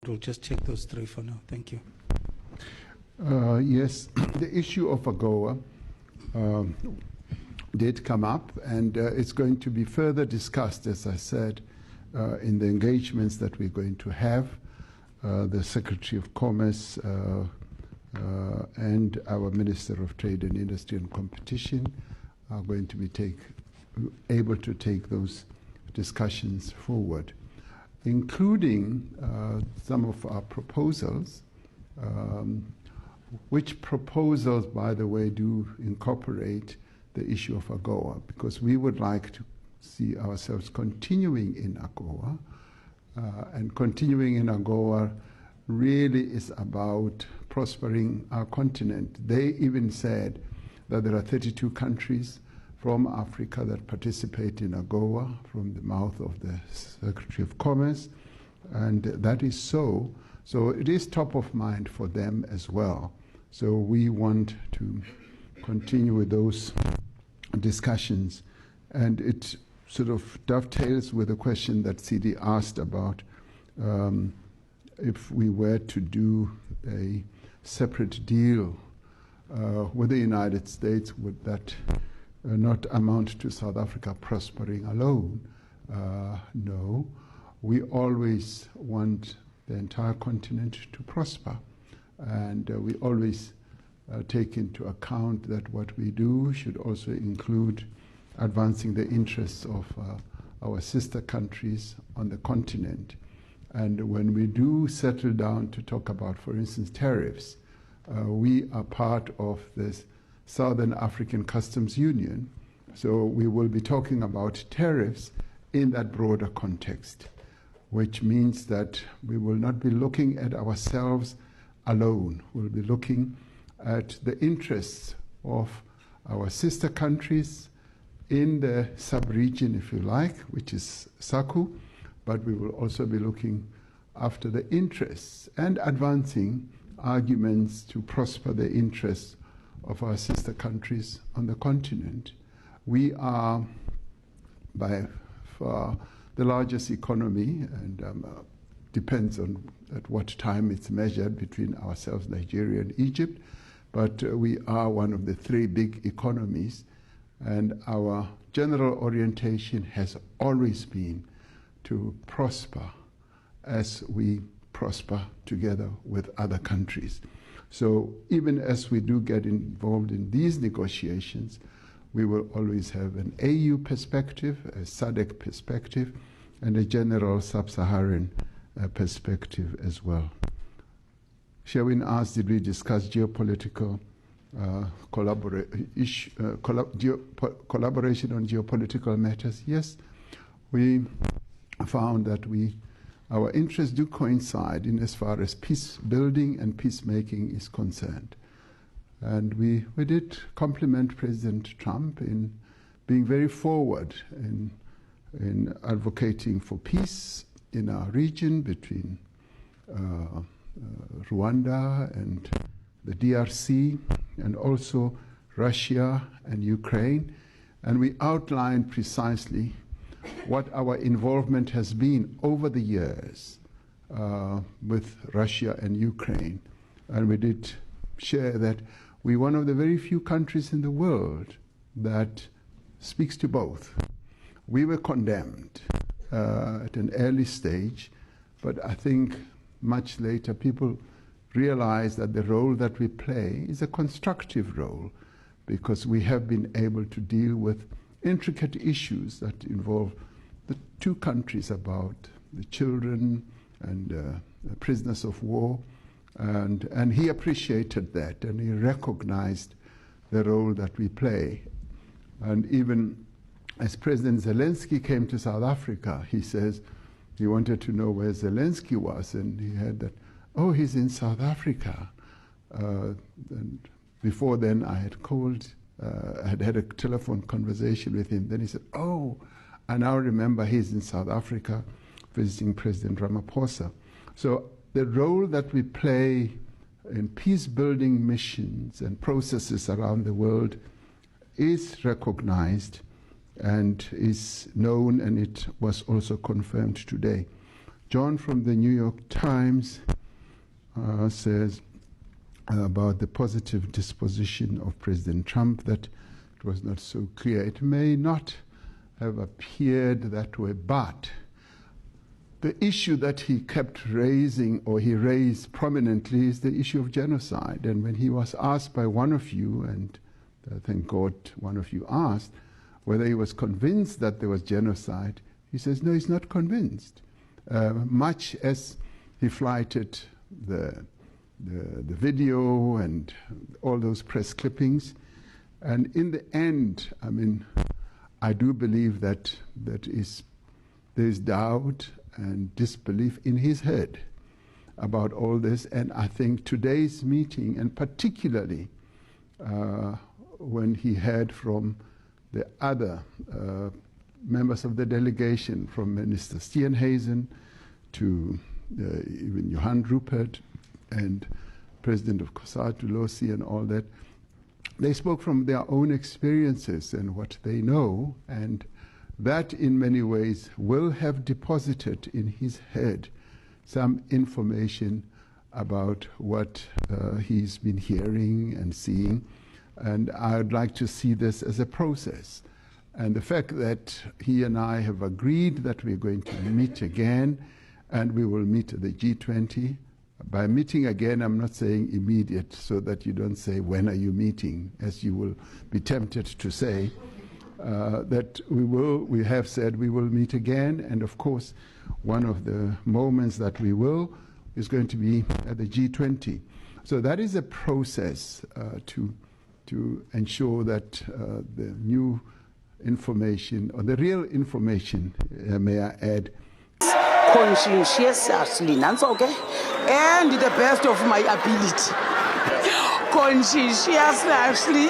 we'll just check those three for now. Thank you. Yes, the issue of AGOA did come up, and it's going to be further discussed, as I said, in the engagements that we're going to have. The Secretary of Commerce and our Minister of Trade and Industry and Competition are going to be able to take those discussions forward, including some of our proposals, which proposals, by the way, do incorporate the issue of AGOA, because we would like to see ourselves continuing in AGOA, and continuing in AGOA really is about prospering our continent. They even said that there are 32 countries from Africa that participate in AGOA from the mouth of the Secretary of Commerce, and that is so. So it is top of mind for them as well. So we want to continue with those discussions, and it sort of dovetails with the question that CD asked about if we were to do a separate deal with the United States, would that not amount to South Africa prospering alone? No. We always want the entire continent to prosper, and we always take into account that what we do should also include advancing the interests of our sister countries on the continent. And when we do settle down to talk about, for instance, tariffs, we are part of this Southern African Customs Union, so we will be talking about tariffs in that broader context, which means that we will not be looking at ourselves alone. We'll be looking at the interests of our sister countries in the sub-region, if you like, which is SACU, but we will also be looking after the interests and advancing arguments to prosper the interests of our sister countries on the continent. We are by far the largest economy, and depends on at what time it's measured between ourselves, Nigeria and Egypt, but we are one of the three big economies, and our general orientation has always been to prosper as we prosper together with other countries. So even as we do get involved in these negotiations, we will always have an AU perspective, a SADC perspective, and a general sub-Saharan perspective as well. Sherwin asked, did we discuss geopolitical collaboration on geopolitical matters? Yes, we found that our interests do coincide in as far as peace building and peacemaking is concerned. And we did compliment President Trump in being very forward in advocating for peace in our region between Rwanda and the DRC, and also Russia and Ukraine. And we outlined precisely what our involvement has been over the years with Russia and Ukraine. And we did share that we're one of the very few countries in the world that speaks to both. We were condemned at an early stage, but I think much later people realized that the role that we play is a constructive role, because we have been able to deal with intricate issues that involve the two countries, about the children and prisoners of war, and he appreciated that, and he recognized the role that we play. And even as President Zelensky came to South Africa, he says he wanted to know where Zelensky was, and he had that, oh, he's in South Africa. And before then I had called, I had a telephone conversation with him. Then he said, oh, I now remember he's in South Africa visiting President Ramaphosa. So the role that we play in peace-building missions and processes around the world is recognized and is known, and it was also confirmed today. John from the New York Times says about the positive disposition of President Trump that it was not so clear. It may not have appeared that way, but the issue that he kept raising, or he raised prominently, is the issue of genocide. And when he was asked by one of you, and thank God one of you asked, whether he was convinced that there was genocide, he says, no, he's not convinced. Much as he flighted the video and all those press clippings. And in the end, I mean, I do believe that there is doubt and disbelief in his head about all this. And I think today's meeting, and particularly when he heard from the other members of the delegation, from Minister Steenhuisen to even Johan Rupert and President of COSATU, Losi, and all that, they spoke from their own experiences and what they know, and that in many ways will have deposited in his head some information about what he's been hearing and seeing. And I'd like to see this as a process. And the fact that he and I have agreed that we're going to meet again, and we will meet at the G20. By meeting again, I'm not saying immediate, so that you don't say, when are you meeting, as you will be tempted to say. That we have said we will meet again, and of course, one of the moments that we will is going to be at the G20. So that is a process to ensure that the new information, or the real information, may I add, conscientiously, okay, and the best of my ability. Conscientiously.